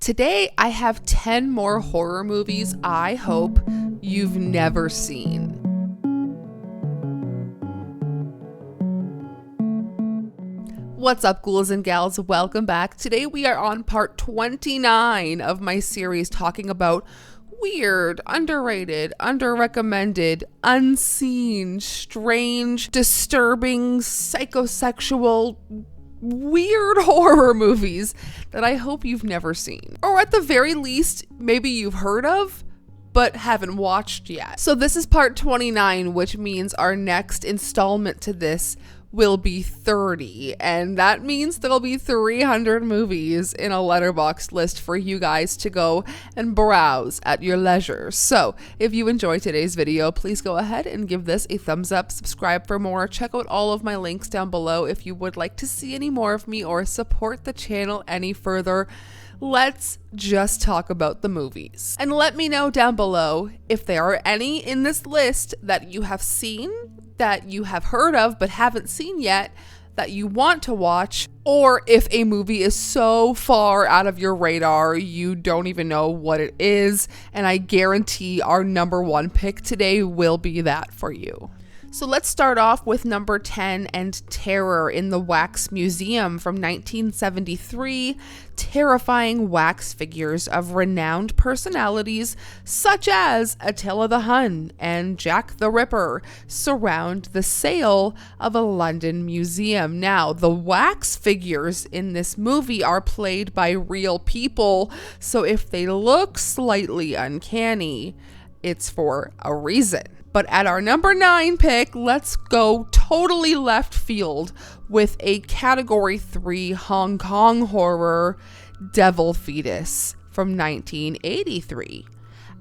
Today, I have 10 more horror movies I hope you've never seen. What's up, ghouls and gals? Welcome back. Today we are on part 29 of my series talking about weird, underrated, underrecommended, unseen, strange, disturbing, psychosexual, weird horror movies that I hope you've never seen. Or at the very least, maybe you've heard of, but haven't watched yet. So this is part 29, which means our next installment to this will be 30, and that means there'll be 300 movies in a letterboxd list for you guys to go and browse at your leisure. So if you enjoyed today's video, please go ahead and give this a thumbs up, subscribe for more, check out all of my links down below if you would like to see any more of me or support the channel any further. Let's just talk about the movies. And let me know down below if there are any in this list that you have seen, that you have heard of but haven't seen yet, that you want to watch, or if a movie is so far out of your radar you don't even know what it is, and I guarantee our number one pick today will be that for you. So let's start off with number 10 and Terror in the Wax Museum from 1973. Terrifying wax figures of renowned personalities such as Attila the Hun and Jack the Ripper surround the sale of a London museum. Now, the wax figures in this movie are played by real people, so if they look slightly uncanny, it's for a reason. But at our number 9 pick, let's go totally left field with a category 3 Hong Kong horror, Devil Fetus from 1983.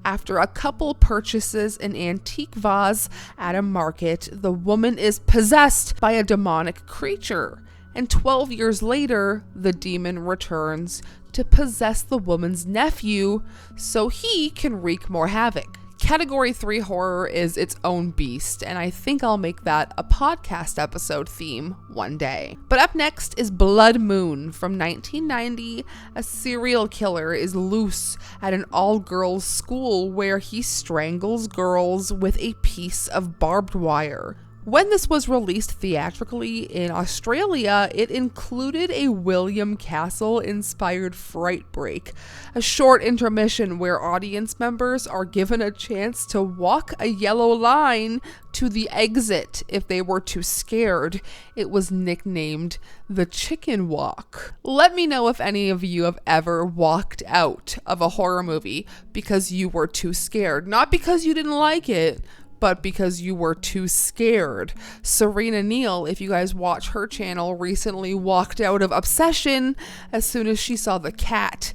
After a couple purchases an antique vase at a market, the woman is possessed by a demonic creature, and 12 years later, the demon returns to possess the woman's nephew so he can wreak more havoc. Category 3 horror is its own beast, and I think I'll make that a podcast episode theme one day. But up next is Blood Moon from 1990. A serial killer is loose at an all-girls school where he strangles girls with a piece of barbed wire. When this was released theatrically in Australia, it included a William Castle-inspired fright break, a short intermission where audience members are given a chance to walk a yellow line to the exit if they were too scared. It was nicknamed the Chicken Walk. Let me know if any of you have ever walked out of a horror movie because you were too scared. Not because you didn't like it, but because you were too scared. Serena Neal, if you guys watch her channel, recently walked out of Obsession as soon as she saw the cat.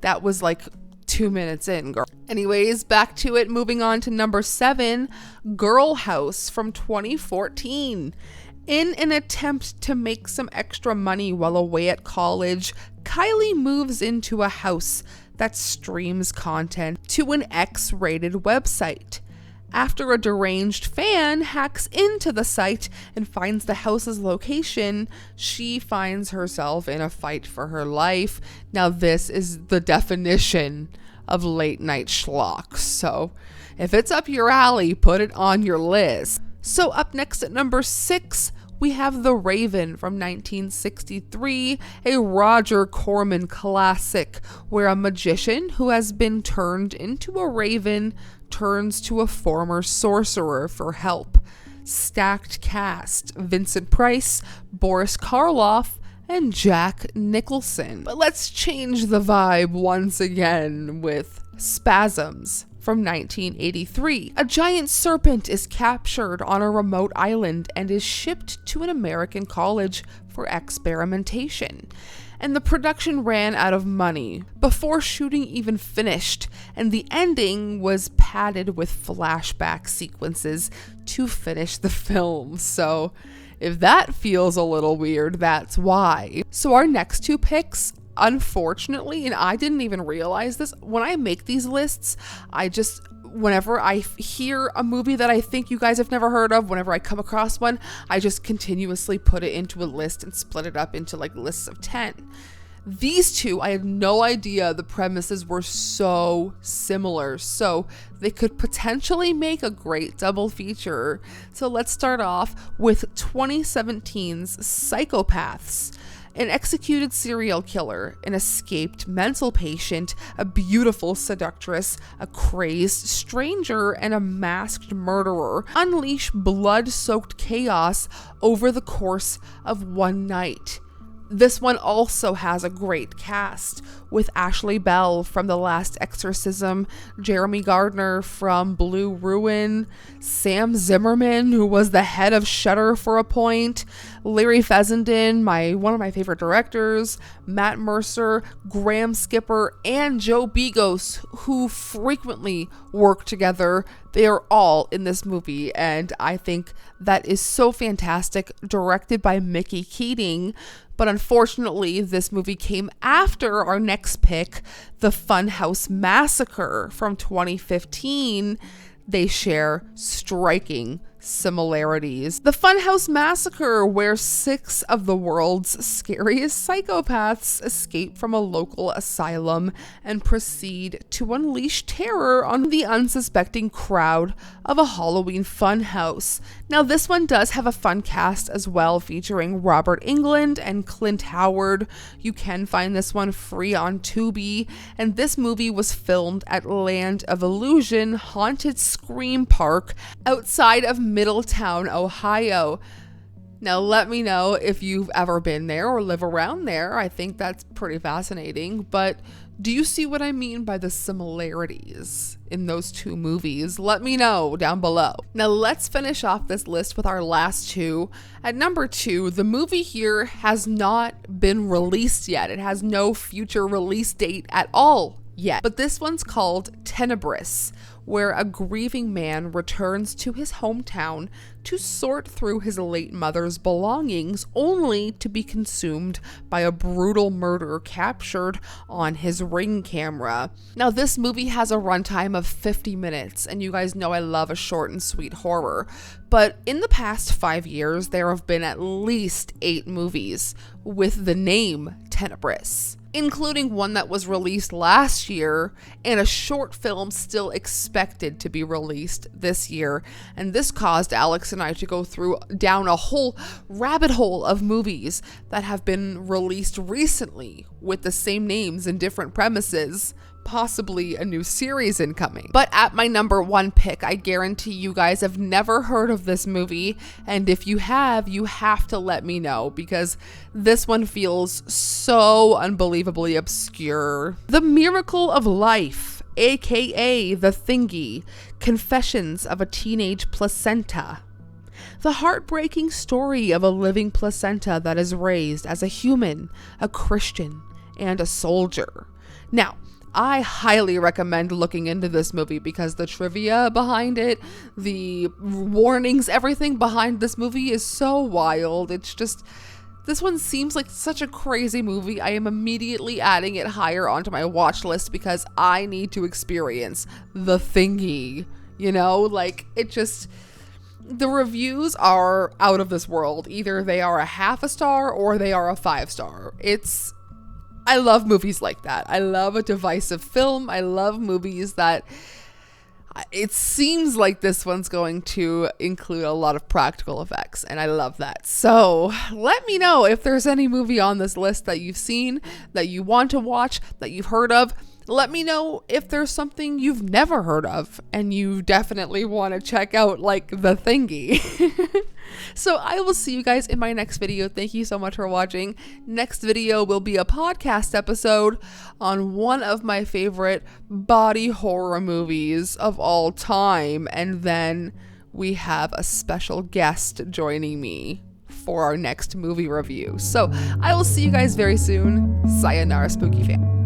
That was like 2 minutes in, girl. Anyways, back to it. Moving on to number 7, Girlhouse from 2014. In an attempt to make some extra money while away at college, Kylie moves into a house that streams content to an X-rated website. After a deranged fan hacks into the site and finds the house's location, she finds herself in a fight for her life. Now, this is the definition of late night schlock, so if it's up your alley, put it on your list. So up next at number 6, we have The Raven from 1963, a Roger Corman classic where a magician who has been turned into a raven turns to a former sorcerer for help. Stacked cast: Vincent Price, Boris Karloff, and Jack Nicholson. But let's change the vibe once again with Spasms from 1983. A giant serpent is captured on a remote island and is shipped to an American college for experimentation. And the production ran out of money before shooting even finished, and the ending was padded with flashback sequences to finish the film. So if that feels a little weird, that's why. So our next 2 picks, unfortunately, and I didn't even realize this, when I make these lists, whenever I hear a movie that I think you guys have never heard of, whenever I come across one, I just continuously put it into a list and split it up into like lists of 10. These two, I had no idea the premises were so similar, so they could potentially make a great double feature. So let's start off with 2017's Psychopaths. An executed serial killer, an escaped mental patient, a beautiful seductress, a crazed stranger, and a masked murderer unleash blood-soaked chaos over the course of one night. This one also has a great cast, with Ashley Bell from The Last Exorcism, Jeremy Gardner from Blue Ruin, Sam Zimmerman, who was the head of Shudder for a point, Larry Fessenden, one of my favorite directors, Matt Mercer, Graham Skipper, and Joe Begos, who frequently work together. They are all in this movie, and I think that is so fantastic, directed by Mickey Keating. But unfortunately, this movie came after our next pick, the Funhouse Massacre from 2015. They share striking similarities. The Funhouse Massacre, where 6 of the world's scariest psychopaths escape from a local asylum and proceed to unleash terror on the unsuspecting crowd of a Halloween funhouse. Now, this one does have a fun cast as well, featuring Robert Englund and Clint Howard. You can find this one free on Tubi, and this movie was filmed at Land of Illusion Haunted Scream Park outside of Middletown, Ohio. Now, let me know if you've ever been there or live around there. I think that's pretty fascinating. But do you see what I mean by the similarities in those two movies? Let me know down below. Now, let's finish off this list with our last two. At number 2, the movie here has not been released yet. It has no future release date at all yet. But this one's called Tenebris, where a grieving man returns to his hometown to sort through his late mother's belongings, only to be consumed by a brutal murder captured on his Ring camera. Now, this movie has a runtime of 50 minutes, and you guys know I love a short and sweet horror. But in the past 5 years, there have been at least 8 movies with the name Tenebris, including one that was released last year and a short film still expected to be released this year. And this caused Alex and I to go down a whole rabbit hole of movies that have been released recently with the same names and different premises, possibly a new series incoming. But at my number 1 pick, I guarantee you guys have never heard of this movie, and if you have to let me know, because this one feels so unbelievably obscure. The Miracle of Life, aka The Thingy, Confessions of a Teenage Placenta. The heartbreaking story of a living placenta that is raised as a human, a Christian, and a soldier. Now, I highly recommend looking into this movie because the trivia behind it, the warnings, everything behind this movie is so wild. It's just, this one seems like such a crazy movie. I am immediately adding it higher onto my watch list because I need to experience The Thingy. You know, like, it just, the reviews are out of this world. Either they are a half a star or they are a 5-star. I love movies like that. I love a divisive film. I love movies that it seems like this one's going to include a lot of practical effects, and I love that. So let me know if there's any movie on this list that you've seen, that you want to watch, that you've heard of. Let me know if there's something you've never heard of and you definitely want to check out, like The Thingy. So I will see you guys in my next video. Thank you so much for watching. Next video will be a podcast episode on one of my favorite body horror movies of all time. And then we have a special guest joining me for our next movie review. So I will see you guys very soon. Sayonara, spooky fam.